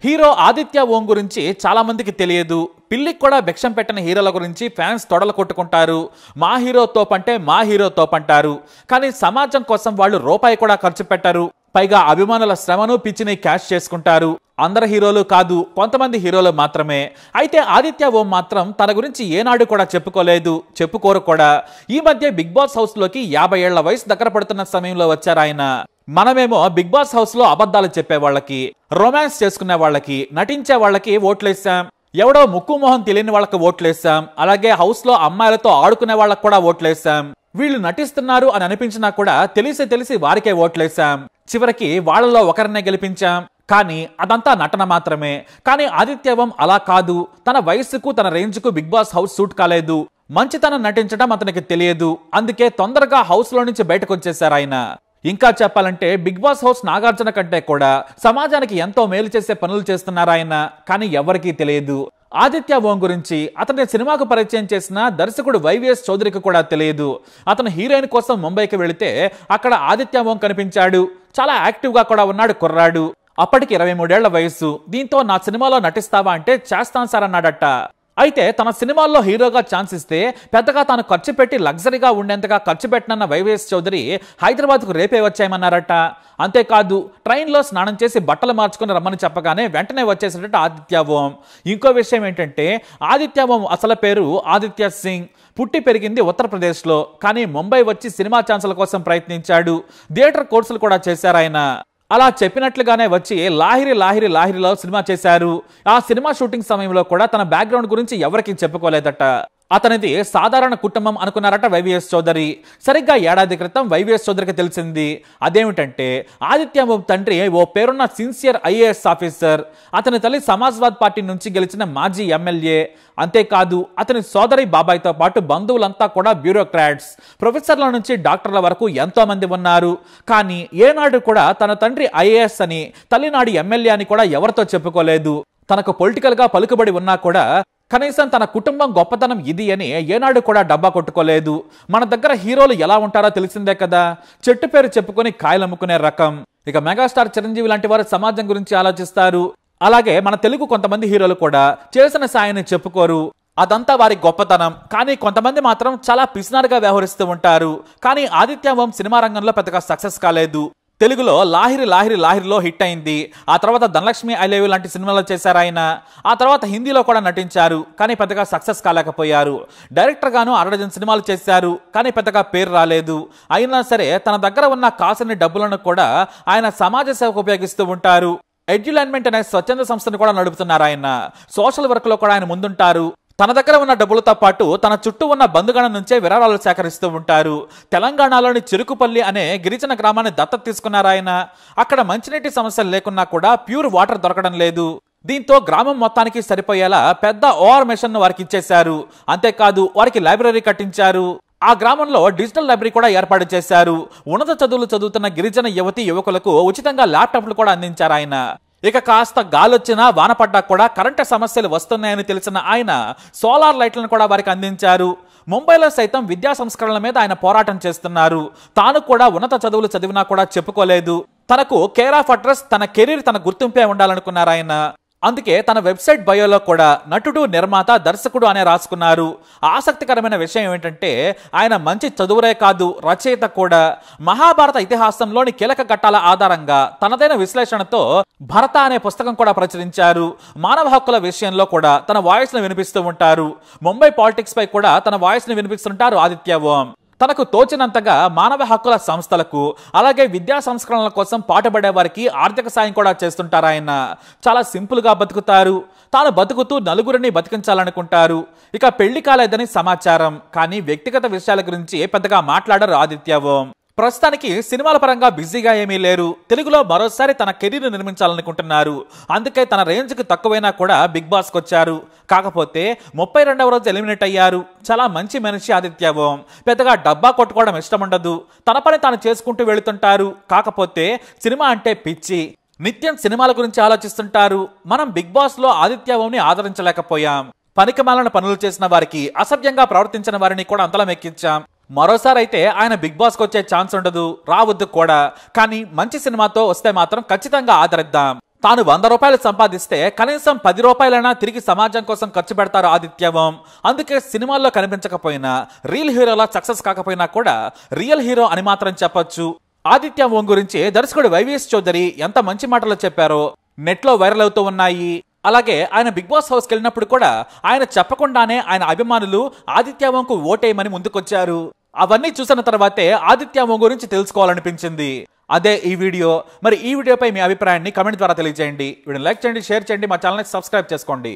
Hero Aditya ఓం గురించి చాలా మందికి తెలియదు. పిల్లికి కూడా భిక్షం పెట్టిన హీరోల గురించి ఫ్యాన్స్ తొడలు కొట్టుకుంటారు. మా హీరో తోపంటే మా హీరో తోపంటారు. కానీ సమాజం కోసం వాళ్ళు రూపాయి కూడా ఖర్చు పెట్టరు. పైగా అభిమానుల శ్రమను పిచ్చిని క్యాష్ చేసుకుంటారు. అందరు హీరోలు కాదు, కొంతమంది హీరోలు మాత్రమే. అయితే ఆదిత్య ఓం మాత్రం తన గురించి ఏనాడు కూడా చెప్పుకోలేదు, చెప్పుకోరు కూడా. ఈ మధ్య బిగ్ బాస్ హౌస్ లోకి 50 ఏళ్ల వయసు దగ్గర పడుతున్న సమయంలో వచ్చారు ఆయన. మనమేమో బిగ్ బాస్ హౌస్ లో అబద్ధాలు చెప్పే వాళ్ళకి, రొమాన్స్ చేసుకునే వాళ్ళకి, నటించే వాళ్ళకి ఓట్లేసాం. ఎవడో ముక్కు మొహం తెలియని వాళ్ళకి ఓట్లేసాం. అలాగే హౌస్ లో అమ్మాయిలతో ఆడుకునే వాళ్ళకి కూడా ఓట్లేసాం. వీళ్ళు నటిస్తున్నారు అని అనిపించినా కూడా తెలిసి వారికే ఓట్లేసాం. చివరికి వాళ్ళలో ఒకరినే గెలిపించాం. కానీ అదంతా నటన మాత్రమే. కానీ ఆదిత్య ఓం అలా కాదు. తన వయసుకు తన రేంజ్కు బిగ్ బాస్ హౌస్ సూట్ కాలేదు. మంచితనం నటించడం అతనికి తెలియదు. అందుకే తొందరగా హౌస్ లో నుంచి బయటకు వచ్చేసారు ఆయన. ఇంకా చెప్పాలంటే బిగ్ బాస్ హౌస్ నాగార్జున కంటే కూడా సమాజానికి ఎంతో మేలు చేసే పనులు చేస్తున్నారు ఆయన. కానీ ఎవరికీ తెలియదు. ఆదిత్య ఓం గురించి అతని సినిమాకు పరిచయం చేసిన దర్శకుడు వైవిఎస్ చౌదరికి కూడా తెలియదు. అతను హీరోయిన్ కోసం ముంబైకి వెళితే అక్కడ ఆదిత్య ఓం కనిపించాడు. చాలా యాక్టివ్ గా కూడా ఉన్నాడు కుర్రాడు. అప్పటికి 23 ఏళ్ల వయసు. దీంతో నా సినిమాలో నటిస్తావా అంటే చేస్తాను సార్ అన్నాడట. అయితే తన సినిమాల్లో హీరోగా ఛాన్స్ ఇస్తే పెద్దగా తాను ఖర్చు పెట్టి లగ్జరీగా ఉండేంతగా ఖర్చు పెట్టినన్న వైవిఎస్ చౌదరి హైదరాబాద్కు రేపే వచ్చాయమన్నారట. అంతేకాదు, ట్రైన్లో స్నానం చేసి బట్టలు మార్చుకుని రమ్మని చెప్పగానే వెంటనే వచ్చేసాడట ఆదిత్య ఓం. ఇంకో విషయం ఏంటంటే ఆదిత్య ఓం అసలు పేరు ఆదిత్య సింగ్. పుట్టి పెరిగింది ఉత్తరప్రదేశ్లో. కానీ ముంబై వచ్చి సినిమా ఛాన్సుల కోసం ప్రయత్నించాడు. థియేటర్ కోర్సులు కూడా చేశారు ఆయన. అలా చెప్పినట్లుగానే వచ్చి లాహిరిలో సినిమా చేశారు. ఆ సినిమా షూటింగ్ సమయంలో కూడా తన బ్యాక్గ్రౌండ్ గురించి ఎవరికి చెప్పుకోలేదట. అతనిది సాధారణ కుటుంబం అనుకున్నారట వైవిఎస్ చౌదరి. సరిగ్గా ఏడాది క్రితం వైవిఎస్ చౌదరికి తెలిసింది. అదేమిటంటే ఆదిత్య ఓం తండ్రి ఓ పేరున్న సిన్సియర్ ఐఏఎస్ ఆఫీసర్. అతని తల్లి సమాజ్వాద్ పార్టీ నుంచి గెలిచిన మాజీ ఎమ్మెల్యే. అంతేకాదు, అతని సోదరి బాబాయ్తో పాటు బంధువులంతా కూడా బ్యూరోక్రాట్స్. ప్రొఫెసర్ల నుంచి డాక్టర్ల వరకు ఎంతో మంది ఉన్నారు. కానీ ఏనాడు కూడా తన తండ్రి ఐఏఎస్ అని, తల్లినాడు ఎమ్మెల్యే అని కూడా ఎవరితో చెప్పుకోలేదు. తనకు పొలిటికల్ గా పలుకుబడి ఉన్నా కూడా కనీసం తన కుటుంబం గొప్పతనం ఇది అని ఏనాడు కూడా డబ్బా కొట్టుకోలేదు. మన దగ్గర హీరోలు ఎలా ఉంటారో తెలిసిందే కదా. చెట్టు పేరు చెప్పుకొని కాయలమ్ముకునే రకం. ఇక మెగాస్టార్ చిరంజీవి లాంటి వారు సమాజం గురించి ఆలోచిస్తారు. అలాగే మన తెలుగు కొంతమంది హీరోలు కూడా చేసిన సాయాన్ని చెప్పుకోరు. అదంతా వారి గొప్పతనం. కానీ కొంతమంది మాత్రం చాలా పిసినారుగా వ్యవహరిస్తూ ఉంటారు. కానీ ఆదిత్య ఓం సినిమా రంగంలో పెద్దగా సక్సెస్ కాలేదు. తెలుగులో లాహిరిలో హిట్ అయింది. ఆ తర్వాత ధనలక్ష్మి ఐ లవ్ యు లాంటి సినిమాలు చేశారు ఆయన. ఆ తర్వాత హిందీలో కూడా నటించారు. కానీ పెద్దగా సక్సెస్ కాలేకపోయారు. డైరెక్టర్ గాను 60 సినిమాలు చేశారు. కానీ పెద్దగా పేరు రాలేదు. అయినా సరే తన దగ్గర ఉన్న కాసిని డబ్బులను కూడా ఆయన సమాజ సేవకు ఉపయోగిస్తూ ఉంటారు. ఎడ్యులైన్మెంట్ అనే స్వచ్ఛంద సంస్థను కూడా నడుపుతున్నారు ఆయన. సోషల్ వర్క్ లో కూడా ఆయన ముందుంటారు. తన దగ్గర ఉన్న డబ్బులతో పాటు తన చుట్టూ ఉన్న బంధుగణం నుంచే విరాళాలు సేకరిస్తూ ఉంటారు. తెలంగాణలోని చెరుకుపల్లి అనే గిరిజన గ్రామాన్ని దత్తత తీసుకున్నారు ఆయన. అక్కడ మంచినీటి సమస్యలు లేకున్నా కూడా ప్యూర్ వాటర్ దొరకడం లేదు. దీంతో గ్రామం మొత్తానికి సరిపోయేలా పెద్ద ఓఆర్ మెషిన్ వారికి ఇచ్చేశారు. అంతేకాదు, వారికి లైబ్రరీ కట్టించారు. ఆ గ్రామంలో డిజిటల్ లైబ్రరీ కూడా ఏర్పాటు చేశారు. ఉన్నత చదువులు చదువుతున్న గిరిజన యువకులకు ఉచితంగా ల్యాప్టాప్లు కూడా అందించారు ఆయన. ఇక కాస్త గాలొచ్చినా వాన పడ్డా కూడా కరెంటు సమస్యలు వస్తున్నాయని తెలిసిన ఆయన సోలార్ లైట్లను కూడా వారికి అందించారు. ముంబైలో సైతం విద్యా సంస్కరణల మీద ఆయన పోరాటం చేస్తున్నారు. తాను కూడా ఉన్నత చదువులు చదివినా కూడా చెప్పుకోలేదు. తనకు కేర్ ఆఫ్ అడ్రస్, తన కెరీర్, తన గుర్తింపే ఉండాలనుకున్నారు ఆయన. అందుకే తన వెబ్సైట్ బయోలో కూడా నటుడు, నిర్మాత, దర్శకుడు అనే రాసుకున్నారు. ఆసక్తికరమైన విషయం ఏంటంటే ఆయన మంచి చదువురే కాదు, రచయిత కూడా. మహాభారత ఇతిహాసంలోని కీలక ఘట్టాల ఆధారంగా తనదైన విశ్లేషణతో భరత అనే పుస్తకం కూడా ప్రచురించారు. మానవ హక్కుల విషయంలో కూడా తన వాయిస్ ను వినిపిస్తూ ఉంటారు. ముంబై పాలిటిక్స్ పై కూడా తన వాయిస్ ను వినిపిస్తుంటారు ఆదిత్య ఓం. తనకు తోచినంతగా మానవ హక్కుల సంస్థలకు, అలాగే విద్యా సంస్కరణల కోసం పాటుపడే వారికి ఆర్థిక సాయం కూడా చేస్తుంటారు ఆయన. చాలా సింపుల్ గా బతుకుతారు. తాను బతుకుతూ నలుగురిని బతికించాలనుకుంటారు. ఇక పెళ్లి కాలేదని సమాచారం. కానీ వ్యక్తిగత విషయాల గురించి పెద్దగా మాట్లాడరు ఆదిత్య ఓం. ప్రస్తుతానికి సినిమాల పరంగా బిజీగా ఏమీ లేరు. తెలుగులో మరోసారి తన కెరీర్ నిర్మించాలనుకుంటున్నారు. అందుకే తన రేంజ్కి తక్కువైనా కూడా బిగ్ బాస్కి వచ్చారు. కాకపోతే 32వ రోజు ఎలిమినేట్ అయ్యారు. చాలా మంచి మనిషి ఆదిత్య ఓం. పెద్దగా డబ్బా కొట్టుకోవడం ఇష్టం ఉండదు. తన పని తాను చేసుకుంటూ వెళుతుంటారు. కాకపోతే సినిమా అంటే పిచ్చి. నిత్యం సినిమాల గురించి ఆలోచిస్తుంటారు. మనం బిగ్ బాస్ లో ఆదిత్య ఓంని ఆదరించలేకపోయాం. పనికిమాలిన పనులు చేసిన వారికి, అసభ్యంగా ప్రవర్తించిన వారిని కూడా అంతలం ఎక్కించాం. మరోసారి అయితే ఆయన బిగ్ బాస్ కు వచ్చే ఛాన్స్ ఉండదు, రావద్దు కూడా. కానీ మంచి సినిమాతో వస్తే మాత్రం ఖచ్చితంగా ఆదరిద్దాం. తాను 100 రూపాయలు సంపాదిస్తే కనీసం 10 రూపాయలైనా తిరిగి సమాజం కోసం ఖర్చు పెడతారు ఆదిత్య ఓం. అందుకే సినిమాల్లో కనిపించకపోయినా, రియల్ హీరోలా సక్సెస్ కాకపోయినా కూడా రియల్ హీరో అని మాత్రం చెప్పొచ్చు. ఆదిత్య ఓం గురించి దర్శకుడు వైవిఎస్ చౌదరి ఎంత మంచి మాటలు చెప్పారో నెట్లో వైరల్ అవుతూ ఉన్నాయి. అలాగే ఆయన బిగ్ బాస్ హౌస్కి వెళ్ళినప్పుడు కూడా ఆయన చెప్పకుండానే ఆయన అభిమానులు ఆదిత్య ఓంకు ఓటేయమని ముందుకొచ్చారు. అవన్నీ చూసిన తర్వాతే ఆదిత్య ఓం గురించి తెలుసుకోవాలనిపించింది. అదే ఈ వీడియో. మరి ఈ వీడియోపై మీ అభిప్రాయాన్ని కమెంట్ ద్వారా తెలియజేయండి. వీడియోని లైక్ చేయండి, షేర్ చేయండి, మా ఛానల్ని సబ్స్క్రైబ్ చేసుకోండి.